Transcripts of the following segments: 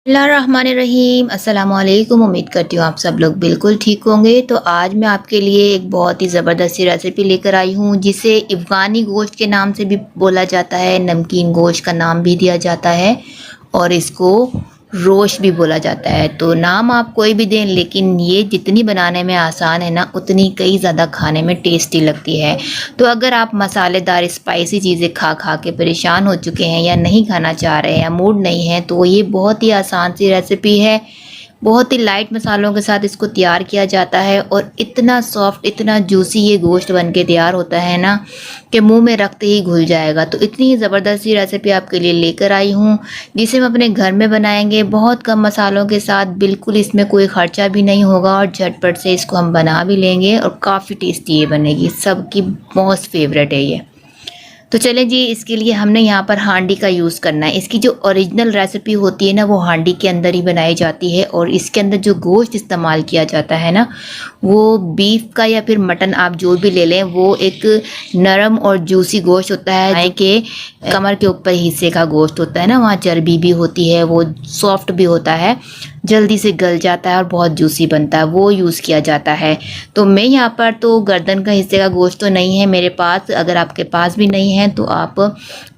बिस्मिल्लाहिर्रहमानिर्रहीम अस्सलामुअलैकुम। उम्मीद करती हूँ आप सब लोग बिल्कुल ठीक होंगे। तो आज मैं आपके लिए एक बहुत ही ज़बरदस्त सी रेसिपी लेकर आई हूँ जिसे अफ़गानी गोश्त के नाम से भी बोला जाता है, नमकीन गोश्त का नाम भी दिया जाता है और इसको रोश भी बोला जाता है। तो नाम आप कोई भी दें, लेकिन ये जितनी बनाने में आसान है ना, उतनी कई ज़्यादा खाने में टेस्टी लगती है। तो अगर आप मसालेदार स्पाइसी चीज़ें खा खा के परेशान हो चुके हैं या नहीं खाना चाह रहे हैं या मूड नहीं है, तो ये बहुत ही आसान सी रेसिपी है। बहुत ही लाइट मसालों के साथ इसको तैयार किया जाता है और इतना सॉफ्ट, इतना जूसी ये गोश्त बन के तैयार होता है ना कि मुंह में रखते ही घुल जाएगा। तो इतनी ही ज़बरदस्त सी रेसिपी आपके लिए लेकर आई हूँ जिसे हम अपने घर में बनाएंगे बहुत कम मसालों के साथ। बिल्कुल इसमें कोई ख़र्चा भी नहीं होगा और झटपट से इसको हम बना भी लेंगे और काफ़ी टेस्टी ये बनेगी। सबकी मोस्ट फेवरेट है ये। तो चलें जी, इसके लिए हमने यहाँ पर हांडी का यूज़ करना है। इसकी जो ओरिजिनल रेसिपी होती है ना, वो हांडी के अंदर ही बनाई जाती है और इसके अंदर जो गोश्त इस्तेमाल किया जाता है ना, वो बीफ का या फिर मटन आप जो भी ले लें, वो एक नरम और जूसी गोश्त होता है कि कमर के ऊपर हिस्से का गोश्त होता है ना, वहाँ चर्बी भी होती है, वो सॉफ्ट भी होता है, जल्दी से गल जाता है और बहुत जूसी बनता है, वो यूज़ किया जाता है। तो मैं यहाँ पर तो गर्दन का हिस्से का गोश्त तो नहीं है मेरे पास। अगर आपके पास भी नहीं है तो आप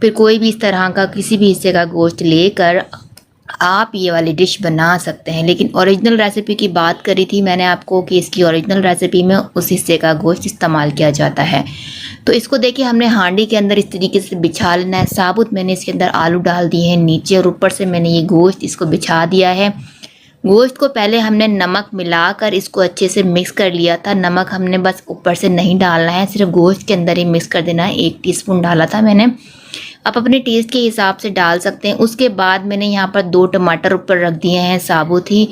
फिर कोई भी इस तरह का किसी भी हिस्से का गोश्त लेकर आप ये वाली डिश बना सकते हैं। लेकिन ओरिजिनल रेसिपी की बात करी थी मैंने आपको कि इसकी ओरिजिनल रेसिपी में उस हिस्से का गोश्त इस्तेमाल किया जाता है। तो इसको देखिए, हमने हांडी के अंदर इस तरीके से बिछा लेना है। साबुत मैंने इसके अंदर आलू डाल दिए हैं नीचे और ऊपर से मैंने ये गोश्त इसको बिछा दिया है। गोश्त को पहले हमने नमक मिलाकर इसको अच्छे से मिक्स कर लिया था। नमक हमने बस ऊपर से नहीं डालना है, सिर्फ गोश्त के अंदर ही मिक्स कर देना है। 1 टीस्पून डाला था मैंने, आप अपने टेस्ट के हिसाब से डाल सकते हैं। उसके बाद मैंने यहाँ पर 2 टमाटर ऊपर रख दिए हैं साबुत ही,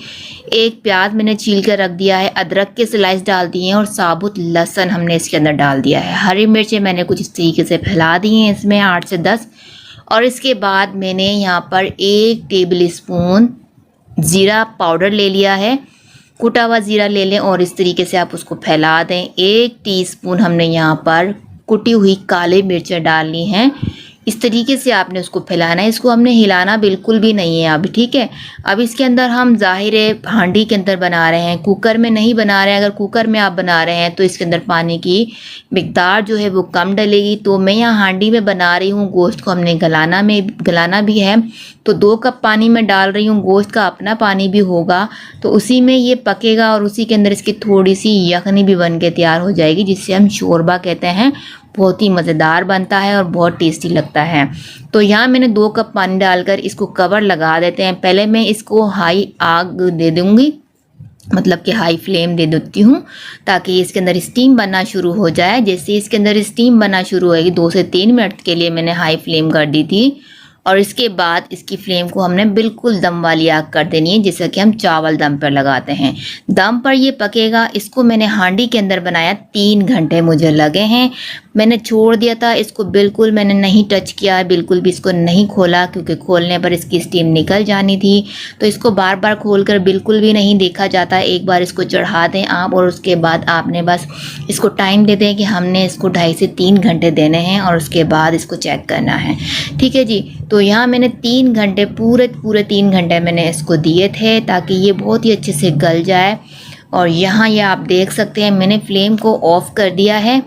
1 प्याज मैंने छील कर रख दिया है, अदरक के स्लाइस डाल दिए हैं और साबुत लहसुन हमने इसके अंदर डाल दिया है। हरी मिर्चें मैंने कुछ इस तरीके से फैला दी हैं इसमें 8 से 10। और इसके बाद मैंने यहाँ पर 1 टेबल स्पून ज़ीरा पाउडर ले लिया है। कुटा हुआ ज़ीरा ले लें और इस तरीके से आप उसको फैला दें। 1 टीस्पून हमने यहाँ पर कुटी हुई काली मिर्चें डालनी हैं। इस तरीके से आपने उसको फैलाना है, इसको हमने हिलाना बिल्कुल भी नहीं है अभी, ठीक है। अब इसके अंदर हम ज़ाहिर है हांडी के अंदर बना रहे हैं, कुकर में नहीं बना रहे हैं। अगर कुकर में आप बना रहे हैं तो इसके अंदर पानी की मिकदार जो है वो कम डलेगी। तो मैं यहाँ हांडी में बना रही हूँ, गोश्त को हमने गलाना भी है, तो 2 कप पानी में डाल रही हूँ। गोश्त का अपना पानी भी होगा तो उसी में ये पकेगा और उसी के अंदर इसकी थोड़ी सी यखनी भी बन के तैयार हो जाएगी, जिससे हम शोरबा कहते हैं। बहुत ही मज़ेदार बनता है और बहुत टेस्टी लगता है। तो यहाँ मैंने 2 कप पानी डालकर इसको कवर लगा देते हैं। पहले मैं इसको हाई आग दे दूँगी, मतलब कि हाई फ्लेम दे देती हूँ ताकि इसके अंदर स्टीम बनना शुरू हो जाए। जैसे इसके अंदर स्टीम बनना शुरू होएगी, 2 से 3 मिनट के लिए मैंने हाई फ्लेम कर दी थी। और इसके बाद इसकी फ्लेम को हमने बिल्कुल दम वाली आग कर देनी है, जैसा कि हम चावल दम पर लगाते हैं। दम पर ये पकेगा। इसको मैंने हांडी के अंदर बनाया, 3 घंटे मुझे लगे हैं। मैंने छोड़ दिया था इसको, बिल्कुल मैंने नहीं टच किया, बिल्कुल भी इसको नहीं खोला, क्योंकि खोलने पर इसकी स्टीम निकल जानी थी। तो इसको बार बार खोलकर बिल्कुल भी नहीं देखा जाता। एक बार इसको चढ़ा दें आप और उसके बाद आपने बस इसको टाइम दे दें कि हमने इसको 2.5 से 3 घंटे देने हैं और उसके बाद इसको चेक करना है, ठीक है जी। तो यहाँ मैंने 3 घंटे पूरे 3 घंटे मैंने इसको दिए थे ताकि ये बहुत ही अच्छे से गल जाए। और यहाँ ये आप देख सकते हैं मैंने फ्लेम को ऑफ़ कर दिया है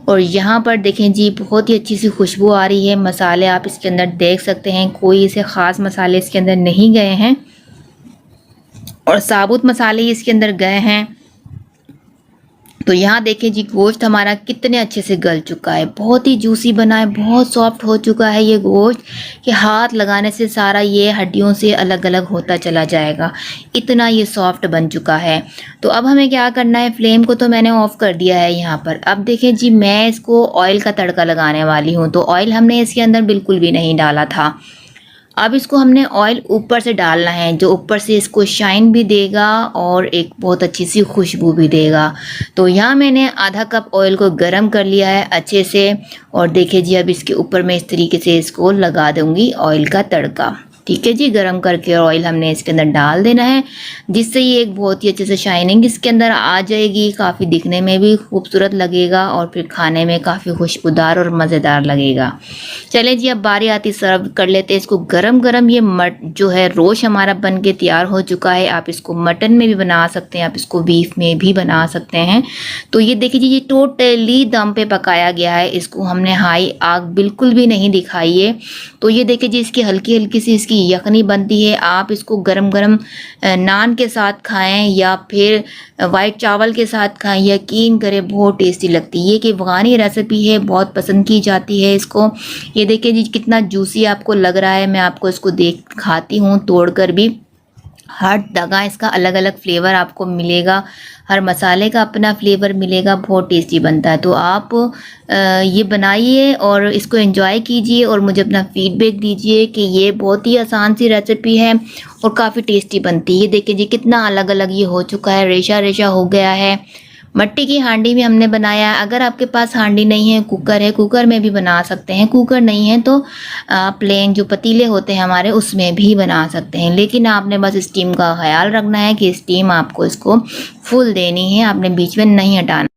और यहाँ पर देखें जी, बहुत ही अच्छी सी खुशबू आ रही है। मसाले आप इसके अंदर देख सकते हैं, कोई ऐसे ख़ास मसाले इसके अंदर नहीं गए हैं और साबुत मसाले ही इसके अंदर गए हैं। तो यहाँ देखें जी, गोश्त हमारा कितने अच्छे से गल चुका है, बहुत ही जूसी बना है, बहुत सॉफ्ट हो चुका है ये गोश्त कि हाथ लगाने से सारा ये हड्डियों से अलग अलग होता चला जाएगा, इतना ये सॉफ्ट बन चुका है। तो अब हमें क्या करना है, फ्लेम को तो मैंने ऑफ़ कर दिया है यहाँ पर। अब देखें जी, मैं इसको ऑयल का तड़का लगाने वाली हूँ। तो ऑयल हमने इसके अंदर बिल्कुल भी नहीं डाला था। अब इसको हमने ऑयल ऊपर से डालना है, जो ऊपर से इसको शाइन भी देगा और एक बहुत अच्छी सी खुशबू भी देगा। तो यहाँ मैंने आधा कप ऑयल को गरम कर लिया है अच्छे से और देखिए जी, अब इसके ऊपर मैं इस तरीके से इसको लगा दूँगी ऑयल का तड़का। ठीक है जी। गरम करके ऑयल हमने इसके अंदर डाल देना है, जिससे ये एक बहुत ही अच्छे से शाइनिंग इसके अंदर आ जाएगी, काफ़ी दिखने में भी खूबसूरत लगेगा और फिर खाने में काफ़ी खुशबूदार और मज़ेदार लगेगा। चलें जी, अब बारी आती सर्व कर लेते हैं इसको गरम गरम। ये जो है रोश हमारा बन के तैयार हो चुका है। आप इसको मटन में भी बना सकते हैं, आप इसको बीफ में भी बना सकते हैं। तो ये देखिए जी, ये टोटली दम पे पकाया गया है, इसको हमने हाई आग बिल्कुल भी नहीं दिखाई है। तो ये देखिए जी, इसकी हल्की हल्की सी इसकी यखनी बनती है। आप इसको गरम गरम नान के साथ खाएं या फिर वाइट चावल के साथ खाएं, यकीन करें बहुत टेस्टी लगती है। ये कि अफ़गानी रेसिपी है, बहुत पसंद की जाती है इसको। ये देखिए जी, कितना जूसी आपको लग रहा है। मैं आपको इसको खाती हूँ तोड़ कर भी। हर जगह इसका अलग अलग फ्लेवर आपको मिलेगा, हर मसाले का अपना फ्लेवर मिलेगा, बहुत टेस्टी बनता है। तो आप ये बनाइए और इसको एंजॉय कीजिए और मुझे अपना फीडबैक दीजिए कि ये बहुत ही आसान सी रेसिपी है और काफ़ी टेस्टी बनती है। ये देखिए जी, कितना अलग अलग ये हो चुका है, रेशा रेशा हो गया है। मट्टी की हांडी में हमने बनाया है। अगर आपके पास हांडी नहीं है, कुकर है, कुकर में भी बना सकते हैं। कुकर नहीं है तो प्लेन जो पतीले होते हैं हमारे, उसमें भी बना सकते हैं। लेकिन आपने बस स्टीम का ख्याल रखना है कि स्टीम आपको इसको फुल देनी है, आपने बीच में नहीं हटाना।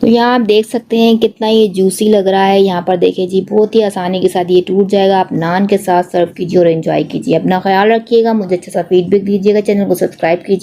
तो यहाँ आप देख सकते हैं कितना ये जूसी लग रहा है। यहाँ पर देखिए जी, बहुत ही आसानी के साथ ये टूट जाएगा। आप नान के साथ सर्व कीजिए और एंजॉय कीजिए। अपना ख्याल रखिएगा, मुझे अच्छा सा फीडबैक दीजिएगा, चैनल को सब्सक्राइब कीजिए।